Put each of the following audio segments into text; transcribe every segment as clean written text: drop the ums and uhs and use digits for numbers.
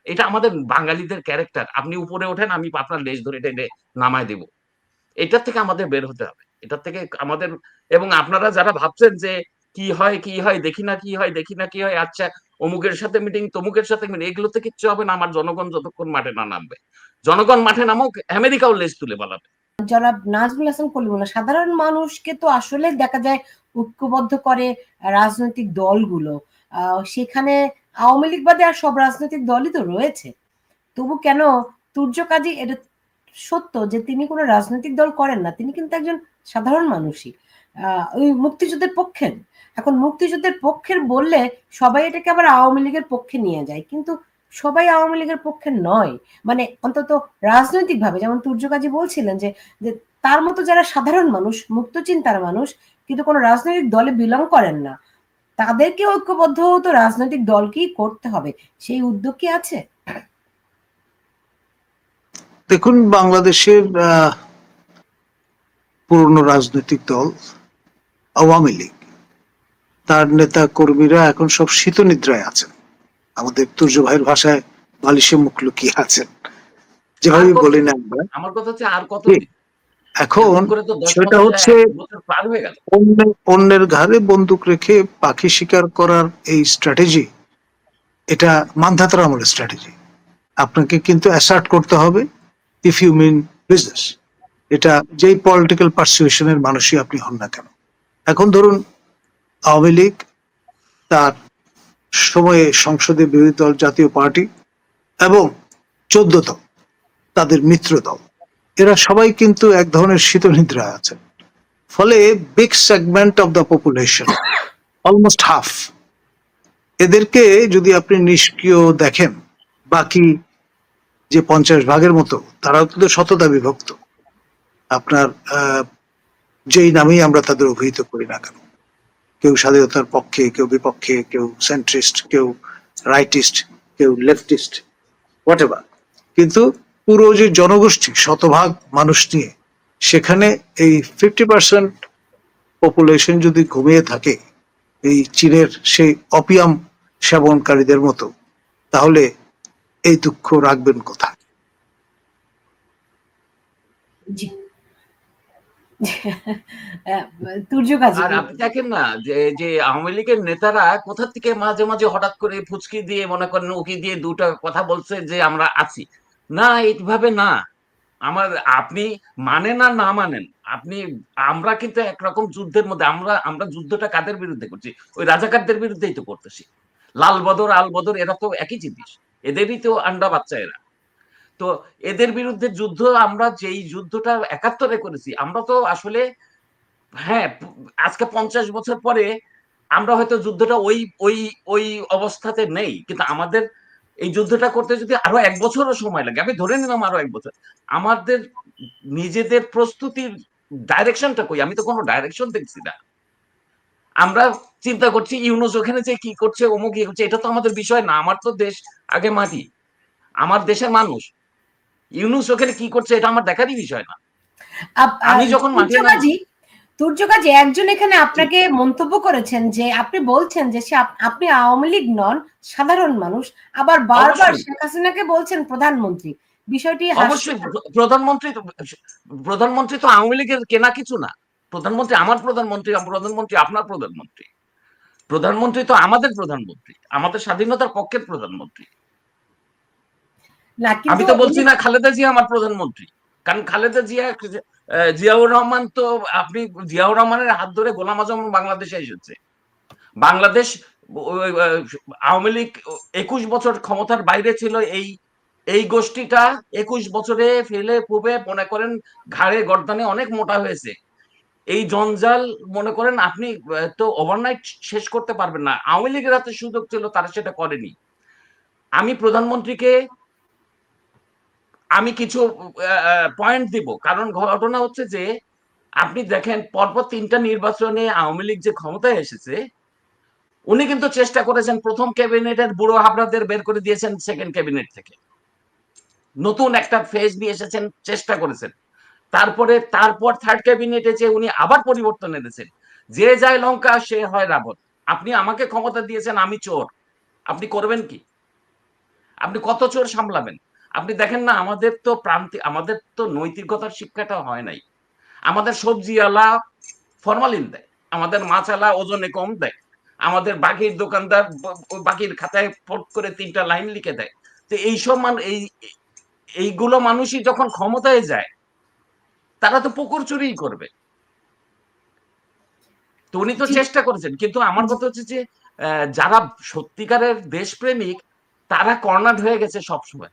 এটা আমাদের বাঙালিদের ক্যারেক্টার। আপনি উপরে ওঠেন, আমি আপনার লেজ ধরে টেনে নামায় দেব। এটার থেকে আমাদের বের হতে হবে। এটার থেকে আমাদের, এবং আপনারা যারা ভাবছেন যে কি হয় কি হয় দেখি না কি হয় দেখি না কি হয়, আচ্ছা অমুকের সাথে মিটিং তমুকের সাথে মিটিং, এগুলোতে কিচ্ছু হবে না আমার জনগণ যতক্ষণ মাঠে না নামবে। জনগণ মাঠে নামুক, আমেরিকাও লেজ তুলে পালাবে। জনাব নাজমুল হাসান কলিমুল্লাহ, সাধারণ মানুষকে তো আসলে দেখা যায় ঐক্যবদ্ধ করে রাজনৈতিক দলগুলো। সেখানে আওয়ামী লীগ বাদে আর সব রাজনৈতিক দলই তো রয়েছে। তবু কেন তুর্য কাজী, এটা সত্য যে তিনি কোনো রাজনৈতিক দল করেন না, তিনি কিন্তু একজন সাধারণ মানুষই, ওই মুক্তিযুদ্ধের পক্ষের। এখন মুক্তিযুদ্ধের পক্ষের বললে সবাই এটাকে আবার আওয়ামী লীগের পক্ষে নিয়ে যায়, কিন্তু সবাই আওয়ামী লীগের পক্ষে নয়। মানে অন্তত রাজনৈতিক ভাবে, যেমন তুর্য কাজী বলছিলেন যে যে তার মতো যারা সাধারণ মানুষ, মুক্ত চিন্তার মানুষ, কিন্তু কোনো রাজনৈতিক দলে বিলং করেন না, তাদেরকে ঐক্যবদ্ধ তো রাজনৈতিক দলকেই করতে হবে। সেই উদ্যোগ কি আছে? দেখুন, বাংলাদেশের পুরনো রাজনৈতিক দল আওয়ামী লীগ, তার নেতা কর্মীরা এখন সব শীতনিদ্রায় আছেন। আমাদের তুর্য ভাইয়ের ভাষায় বালিশে মুখ লুকিয়ে আছেন, যেভাবে বলি না আমরা। আমার কথা হচ্ছে আর কতদিন? এখন সেটা হচ্ছে অন্যের ঘাড়ে বন্দুক রেখে পাখি শিকার করার এই স্ট্র্যাটেজি, এটা মানধাতার আমলের স্ট্র্যাটেজি। আপনাকে কিন্তু অ্যাসার্ট করতে হবে ইফ ইউ মিন বিজনেস। এটা যেই পলিটিক্যাল পারসুয়েশনের মানুষই আপনি হন না কেন। এখন ধরুন আওয়ামী লীগ তার সময়ে সংসদে বিরোধী দল জাতীয় পার্টি এবং 14 দল তাদের মিত্র দল, এরা সবাই কিন্তু এক ধরনের শীতনিদ্রা আছেন। ফলে big segment of the population, almost half, এদেরকে যদি আপনি নিষ্ক্রিয় দেখেন, বাকি যে 50 ভাগের মতো তারাও কিন্তু শততা বিভক্ত। আপনার যেই নামেই আমরা তাদের অভিহিত করি না কেন, কেউ স্বাধীনতার পক্ষে, কেউ বিপক্ষে, কেউ সেন্ট্রিস্ট, কেউ রাইটিস্ট, কেউ লেফটিস্ট, হোয়াটএভার, কিন্তু পুরো যে জনগোষ্ঠী শতভাগ মানুষ নিয়ে, সেখানে এই 50% পপুলেশন যদি ঘুমিয়ে থাকে এই চীনের সেই অপিয়াম সেবনকারীদের মতো, তাহলে এই দুঃখ রাখবেন কোথায়? জি। তুর্য কাজী, আর আপনি দেখেন না যে যে আওয়ামী লীগের নেতারা কোথা থেকে মাঝে মাঝে হঠাৎ করে ফুচকি দিয়ে মনে করেন উকি দিয়ে দুটা কথা বলছে যে আমরা আছি। না, এইভাবে না। আমার, আপনি মানেন আর না মানেন, আপনি, আমরা কিন্তু একরকম যুদ্ধের মধ্যে, আমরা আমরা যুদ্ধটা কাদের বিরুদ্ধে করছি? ওই রাজাকারদের বিরুদ্ধেই তো করতেছি। লাল বদর আল বদর এরা তো একই জিনিস, এদেরই তো আন্ডা বাচ্চা এরা। তো এদের বিরুদ্ধে যুদ্ধ, আমরা যেই যুদ্ধটা 71-এ করেছি, আমরা তো আসলে, হ্যাঁ, আজকে 50 বছর পরে আমরা হয়তো যুদ্ধটা ওই ওই ওই অবস্থাতে নেই, কিন্তু আমাদের এই যুদ্ধটা করতে যদি আরো 1 বছরও সময় লাগে, আমি ধরে নিলাম আরো 1 বছর, আমাদের নিজেদের প্রস্তুতির ডাইরেকশনটা কই? আমি তো কোনো ডাইরেকশন দেখছি না। আমরা চিন্তা করছি ইউনুস ওখানে যে কি করছে, অমুক কি করছে, এটা তো আমাদের বিষয় না। আমার তো দেশ আগে মাটি, আমার দেশের মানুষ। ইউনুস ওখানে কি করছে এটা আমার দেখারই বিষয় না। আমি যখন মাঠে নাম, তুর্য কাজী, একজন এখানে আপনাকে মন্তব্য করেছেন যে আপনি বলছেন যে আপনি আওয়ামী লীগ নন, সাধারণ মানুষ, আবার বারবার শেখ হাসিনাকে বলছেন প্রধানমন্ত্রী। বিষয়টি অবশ্যই প্রধানমন্ত্রী তো, প্রধানমন্ত্রী তো আওয়ামী লীগের কেনা কিছু না। প্রধানমন্ত্রী আমার প্রধানমন্ত্রী, প্রধানমন্ত্রী আপনার প্রধানমন্ত্রী। প্রধানমন্ত্রী তো আমাদের প্রধানমন্ত্রী, আমাদের স্বাধীনতার পক্ষের প্রধানমন্ত্রী। আমি তো বলছি না খালেদা জিয়া আমার প্রধানমন্ত্রী, কারণ খালেদা জিয়া, জিয়াউর রহমান তো, আপনি জিয়াউর রহমানের হাত ধরে গোলাম আজম বাংলাদেশে এসেছে। বাংলাদেশ, আওয়ামী লীগ 21 বছর ক্ষমতার বাইরে ছিল। এই এই গোষ্ঠীটা 21 বছরে ফেলে পুবে মনে করেন ঘাড়ে গর্দানে অনেক মোটা হয়েছে। এই জঞ্জাল মনে করেন আপনি তো ওভারনাইট শেষ করতে পারবেন না। আওয়ামী লীগের হাতে সুযোগ ছিল, তারা সেটা করেনি। আমি প্রধানমন্ত্রীকে আমি কিছু পয়েন্ট দিব, কারণ ঘটনা হচ্ছে যে আপনি দেখেন পরপর 3টা নির্বাচনে আওয়ামী লীগ যে ক্ষমতায় এসেছে, উনি কিন্তু চেষ্টা করেছেন, প্রথম ক্যাবিনেটের বুড়ো হাবড়াদের বের করে দিয়েছেন সেকেন্ড ক্যাবিনেট থেকে, নতুন একটা ফেজ নিয়ে এসেছেন, চেষ্টা করেছেন। তারপর থার্ড ক্যাবিনেটে যে উনি আবার পরিবর্তন এনেছেন, যে যায় লঙ্কা সে হয় রাবণ। আপনি আমাকে ক্ষমতা দিয়েছেন, আমি চোর, আপনি করবেন কি? আপনি কত চোর সামলাবেন? আপনি দেখেন না, আমাদের তো নৈতিকতার শিক্ষাটা হয় নাই। আমাদের সবজিওয়ালা ফরমালিন দেয়, আমাদের মাছওয়ালা ওজনে কম দেয়, আমাদের বাকির দোকানদার বাকির খাতায় ফট করে 3টা লাইন লিখে দেয়। তো এইসব এইগুলো মানুষই যখন ক্ষমতায় যায়, তারা তো পুকুর চুরিই করবে। তো উনি তো জি চেষ্টা করেছেন, কিন্তু আমার জি কথা হচ্ছে যে যারা সত্যিকারের দেশপ্রেমিক, তারা কর্নার হয়ে গেছে সবসময়।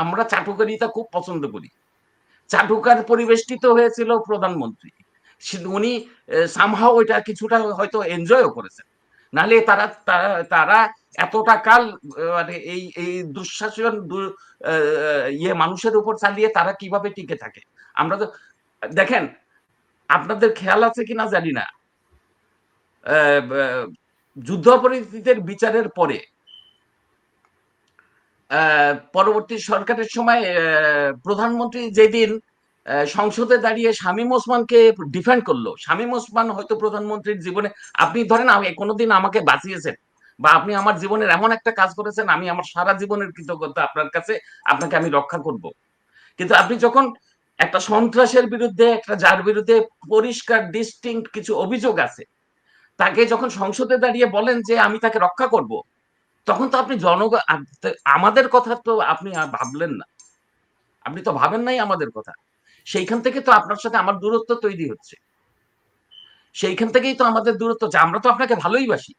আমরা চাটুকারিতা খুব পছন্দ করি। চাটুকার পরিবেষ্টিত হয়েছিল প্রধানমন্ত্রী, উনি সামহাও ওইটা কিছুটা হয়তো এনজয়ও করেছেন। নাহলে তারা তারা তারা এতটা কাল মানে এই এই দুঃশাসন মানুষের উপর চালিয়ে তারা কিভাবে টিকে থাকে। আমরা তো দেখেন, আপনাদের খেয়াল আছে কিনা জানি না, যুদ্ধাপরাধীদের বিচারের পরে পরবর্তী সরকারের সময় প্রধানমন্ত্রী যেদিন সংসদে দাঁড়িয়ে শামীম ওসমানকে ডিফেন্ড করলো, শামীম ওসমান হয়তো প্রধানমন্ত্রীর জীবনে, আপনি ধরেন কোনোদিন আমাকে বাঁচিয়েছেন বা আপনি আমার জীবনের এমন একটা কাজ করেছেন, আমি আমার সারা জীবনের কৃতজ্ঞতা আপনার কাছে, আপনাকে আমি রক্ষা করব। কিন্তু আপনি যখন একটা সন্ত্রাসের বিরুদ্ধে, একটা যার বিরুদ্ধে পরিষ্কার ডিস্টিংক্ট কিছু অভিযোগ আছে, তাকে যখন সংসদে দাঁড়িয়ে বলেন যে আমি তাকে রক্ষা করব, তখন তো আপনি আমাদের কথা তো আপনি ভাবলেন না, আপনি তো ভাবেন নাই আমাদের কথা। সেইখান থেকে তো আপনার সাথে আমার দূরত্ব তৈরি হচ্ছে, সেইখান থেকেই তো আমাদের দূরত্ব হচ্ছে। আমরা তো আপনাকে ভালোই বাসি,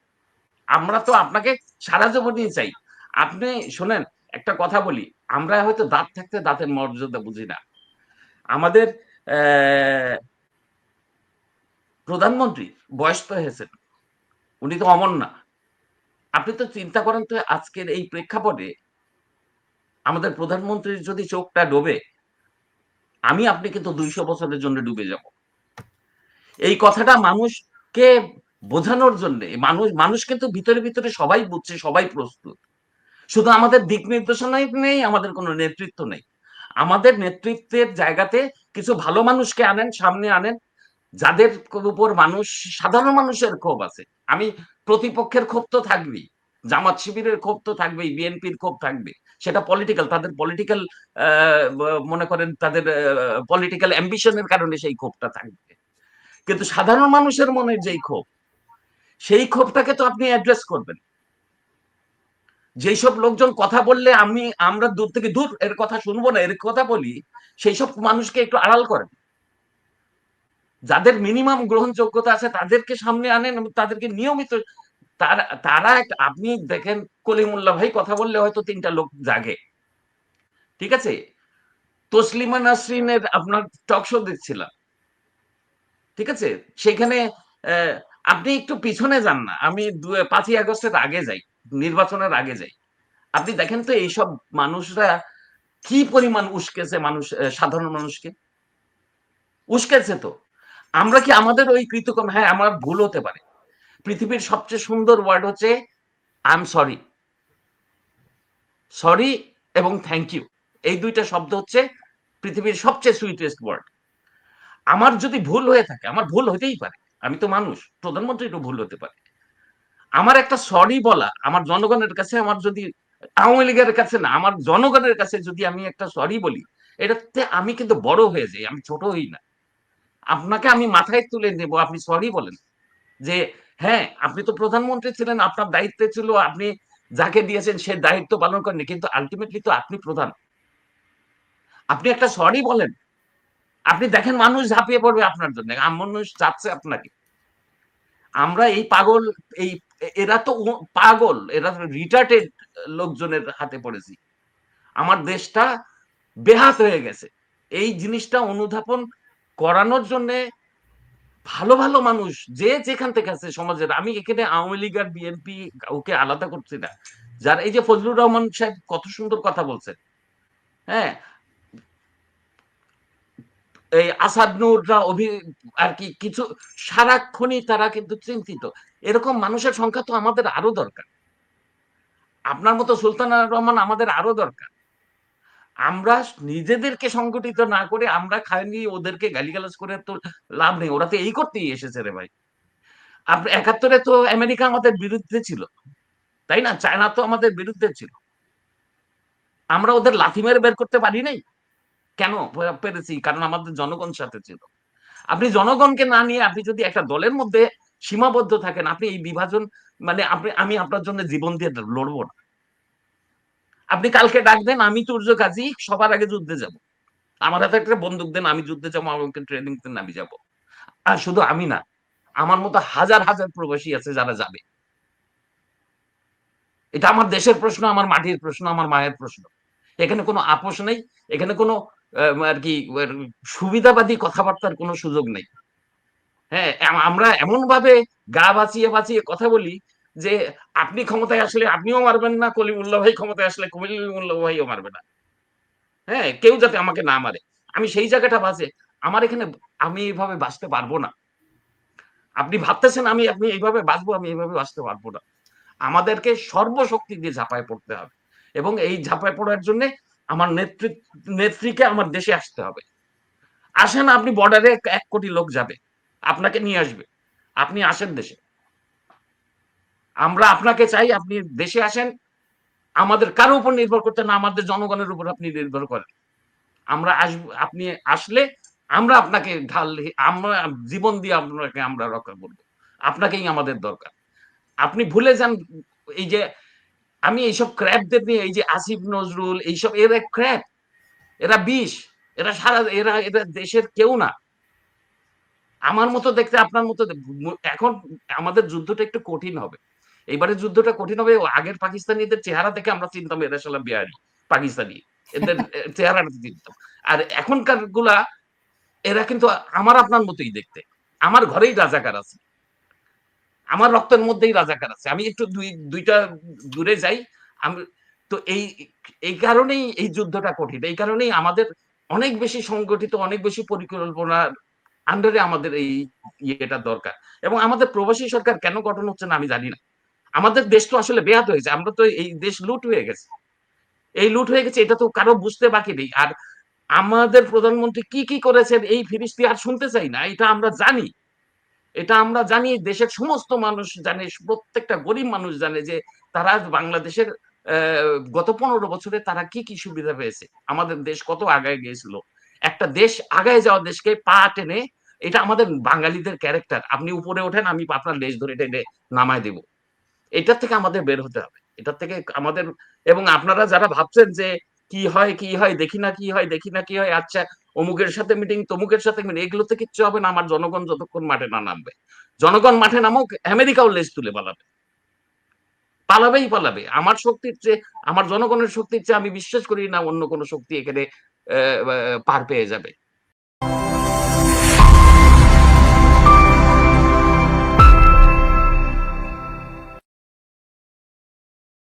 আমরা তো আপনাকে সারা জীবনই চাই। আপনি শোনেন, একটা কথা বলি, আমরা হয়তো দাঁত থাকতে দাঁতের মর্যাদা বুঝি না। আমাদের প্রধানমন্ত্রী বয়স তো হয়েছেন, উনি তো অমর না। আপনি তো চিন্তা করেন তো, আজকের এই প্রেক্ষাপটে আমাদের প্রধানমন্ত্রীর যদি চোখটা ডোবে, আপনি কিন্তু 200 বছরের জন্য ডুবে যাব। এই কথাটা মানুষকে বোঝানোর জন্য, মানুষ কিন্তু ভিতরে ভিতরে সবাই বুঝছে, সবাই প্রস্তুত। শুধু আমাদের দিক নির্দেশনাই নেই, আমাদের কোনো নেতৃত্ব নেই। আমাদের নেতৃত্বের জায়গাতে কিছু ভালো মানুষকে আনেন, সামনে আনেন, যাদের উপর সাধারণ মানুষের ক্ষোভ আছে। আমি প্রতিপক্ষের ক্ষোভ তো থাকবেই, জামাত শিবিরের ক্ষোভ তো থাকবেই, বিএনপির ক্ষোভ থাকবে, সেটা পলিটিক্যাল, তাদের পলিটিক্যাল মনে করেন তাদের পলিটিক্যাল অ্যাম্বিশনের কারণে সেই ক্ষোভটা থাকবে। কিন্তু সাধারণ মানুষের মনে যেই ক্ষোভ, সেই ক্ষোভটাকে তো আপনি অ্যাড্রেস করবেন। যেই সব লোকজন কথা বললে আমরা দূর থেকে দূর এর কথা শুনবো না, এর কথা বলি, সেই সব মানুষকে একটু আড়াল করেন। যাদের মিনিমাম গ্রহণযোগ্যতা আছে তাদেরকে সামনে আনেন, তাদেরকে নিয়মিত, তারা আপনি দেখেন, কলিমুল্লাহ ভাই কথা বললে হয়তো 3টা লোক জাগে, ঠিক আছে? তসলিমা নাসরিনের আপনার টক শো দেখছিলাম, ঠিক আছে? সেখানে আপনি একটু পিছনে যান না, আমি 5ই আগস্টের আগে যাই, নির্বাচনের আগে যাই। আপনি দেখেন তো এইসব মানুষরা কি পরিমাণ উস্কেছে সাধারণ মানুষকে, উস্কেছে তো। আমরা কি আমাদের ওই কৃতকর্ম, হ্যাঁ আমার ভুল হতে পারে, পৃথিবীর সবচেয়ে সুন্দর ওয়ার্ড হচ্ছে আই এম সরি। সরি এবং থ্যাংক ইউ, এই 2টা শব্দ হচ্ছে পৃথিবীর সবচেয়ে সুইটেস্ট ওয়ার্ড। আমার যদি ভুল হয়ে থাকে, আমার ভুল হতেই পারে, আমি তো মানুষ, প্রধানমন্ত্রীরও ভুল হতে পারে। আমার একটা সরি বলা, আমার জনগণের কাছে, আমার যদি আওয়ামী লীগের কাছে না, আমার জনগণের কাছে যদি আমি একটা সরি বলি, এটাতে আমি কিন্তু বড় হয়ে যাই, আমি ছোট হই না। আপনাকে আমি মাথায় তুলে নেব, আপনি সরি বলেন যে হ্যাঁ আপনি তো প্রধানমন্ত্রী ছিলেন, আপনার দায়িত্বে ছিল, আপনি যাকে দিয়েছেন সে দায়িত্ব পালন করেনি, কিন্তু আলটিমেটলি তো আপনি প্রধান। আপনি একটা সরি বলেন, আপনি দেখেন মানুষ ঝাঁপিয়ে পড়বে আপনার জন্য, মানুষ চাচ্ছে আপনাকে। আমরা এই পাগল, এই এরা তো পাগল, এরা রিটার্টেড লোকজনের হাতে পড়েছি। আমার দেশটা বেহাত হয়ে গেছে। এই জিনিসটা অনুধাবন করানোর জন্য ভালো ভালো মানুষ যে যেখান থেকে আছে সমাজের, আমি এখানে আওয়ামী লীগ আর বিএনপি কাউকে আলাদা করছি না, যারা এই যে ফজলুর রহমান সাহেব কত সুন্দর কথা বলছেন, হ্যাঁ, এই আসাদ নূররা আর কি কিছু, সারাক্ষণই তারা কিন্তু চিন্তিত। এরকম মানুষের সংখ্যা তো আমাদের আরো দরকার, আপনার মতো সুলতানা রহমান আমাদের আরো দরকার। আমরা নিজেদেরকে সংগঠিত না করে আমরা খালি ওদেরকে গালিগালাজ করে তো লাভ নেই, ওরা তো এই করতেই এসেছে রে ভাই। আপনি 71-এ তো আমেরিকা আমাদের বিরুদ্ধে ছিল, তাই না? চায়না তো আমাদের বিরুদ্ধে ছিল। আমরা ওদের লাথি মেরে বের করতে পারি নাই কেন? পেরেছি কারণ আমাদের জনগণ সাথে ছিল। আপনি জনগণকে না নিয়ে আপনি যদি একটা দলের মধ্যে সীমাবদ্ধ থাকেন, আপনি এই বিভাজন মানে আমি আপনার জন্য জীবন দিয়ে লড়বো না। আপনি কালকে ডাক দেন, আমি তুর্য কাজী সবার আগে যুদ্ধে যাব। আমার হাতে একটা বন্দুক দেন, আমি যুদ্ধে যাবো, আমাকে ট্রেনিং দেন, আমি যাব। আর শুধু আমি না, আমার মতো হাজার হাজার প্রবাসী আছে যারা যাবে। এটা আমার দেশের প্রশ্ন, আমার মাটির প্রশ্ন, আমার মায়ের প্রশ্ন। এখানে কোনো আপোষ নেই, এখানে কোনো আর কি সুবিধাবাদী কথাবার্তার কোনো সুযোগ নেই। হ্যাঁ, আমরা এমন ভাবে গা বাঁচিয়ে বাঁচিয়ে কথা বলি যে আপনি ক্ষমতায় আসলে আপনিও মারবেন না, কলিমুল্লাহ ভাই ক্ষমতায় আসলে কলিমুল্লাহ ভাইও মারবে না। হ্যাঁ, কেউ যাতে আমাকে না মারে। আমি সেই জায়গাটা বাঁচে আমার এখানে, আমি এইভাবে বাঁচতে পারবো না। আপনি ভাবতেছেন আপনি এইভাবে বাঁচবো, আমি এইভাবে বাঁচতে পারবো না। আমাদেরকে সর্বশক্তি দিয়ে ঝাঁপায় পড়তে হবে এবং এই ঝাঁপায় পড়ার জন্য আমার নেত্রীকে আমার দেশে আসতে হবে। আসেন, আপনি বর্ডারে 1 কোটি লোক যাবে, আপনাকে নিয়ে আসবে। আপনি আসেন দেশে, আমরা আপনাকে চাই, আপনি দেশে আসেন। আমাদের কারো উপর নির্ভর করতে না, আমাদের জনগণের উপর আপনি নির্ভর করেন। আমরা আসবো, আপনি আসলে আমরা আপনাকে আমরা জীবন দিয়ে আপনাকে আমরা রক্ষা করবো। আপনাকেই আমাদের দরকার। আপনি ভুলে যান এই যে আমি এইসব ক্র্যাপদের নিয়ে, এই যে আসিফ নজরুল এইসব, এরা ক্র্যাপ, এরা বিষ, এরা দেশের কেউ না। আমার মতো দেখতে, আপনার মতো এখন আমাদের যুদ্ধটা একটু কঠিন হবে। এইবারের যুদ্ধটা কঠিন হবে। আগের পাকিস্তানিদের চেহারা দেখে আমরা চিনতাম এরা শালা বিহারি পাকিস্তানি, এদের চেহারাটা চিনতাম। আর এখনকার গুলা এরা কিন্তু আমার আপনার মতোই দেখতে। আমার ঘরেই রাজাকার আছে, আমার রক্তের মধ্যেই রাজাকার আছে। আমি একটু দুইটা দূরে যাই, আমি তো এই কারণেই এই যুদ্ধটা কঠিন। এই কারণেই আমাদের অনেক বেশি সংগঠিত, অনেক বেশি পরিকল্পনার আন্ডারে আমাদের এই ইয়েটা দরকার। এবং আমাদের প্রবাসী সরকার কেন গঠন হচ্ছে না আমি জানি না। আমাদের দেশ তো আসলে বেহাত হয়েছে, আমরা তো এই দেশ লুট হয়ে গেছে। এই লুট হয়ে গেছে, এটা তো কারো বুঝতে বাকি নেই। আর আমাদের প্রধানমন্ত্রী কি কি করেছেন এই ফিরিস্তি আর শুনতে চাই না। এটা আমরা জানি, এটা আমরা জানি, দেশের সমস্ত মানুষ জানে, প্রত্যেকটা গরিব মানুষ জানে যে তারা বাংলাদেশের গত 15 বছরে তারা কি কি সুবিধা পেয়েছে, আমাদের দেশ কত আগায় গিয়েছিল। একটা দেশ আগায় যাওয়া দেশকে পা টেনে, এটা আমাদের বাঙালিদের ক্যারেক্টার। আপনি উপরে ওঠেন, আমি আপনার লেজ ধরে টেনে নামায় দেব। এটার থেকে আমাদের বের হতে হবে, এটার থেকে আমাদের। এবং আপনারা যারা ভাবছেন যে কি হয় কি হয় দেখি না, কি হয় দেখি না, কি হয়, আচ্ছা অমুকের সাথে মিটিং, তমুকের সাথে মিটিং, এগুলোতে কিচ্ছু হবে না আমার জনগণ যতক্ষণ মাঠে না নামবে। জনগণ মাঠে নামুক, আমেরিকাও লেজ তুলে পালাবে, পালাবেই পালাবে। আমার শক্তির চেয়ে, আমার জনগণের শক্তির চেয়ে আমি বিশ্বাস করি না অন্য কোনো শক্তি এখানে পার পেয়ে যাবে।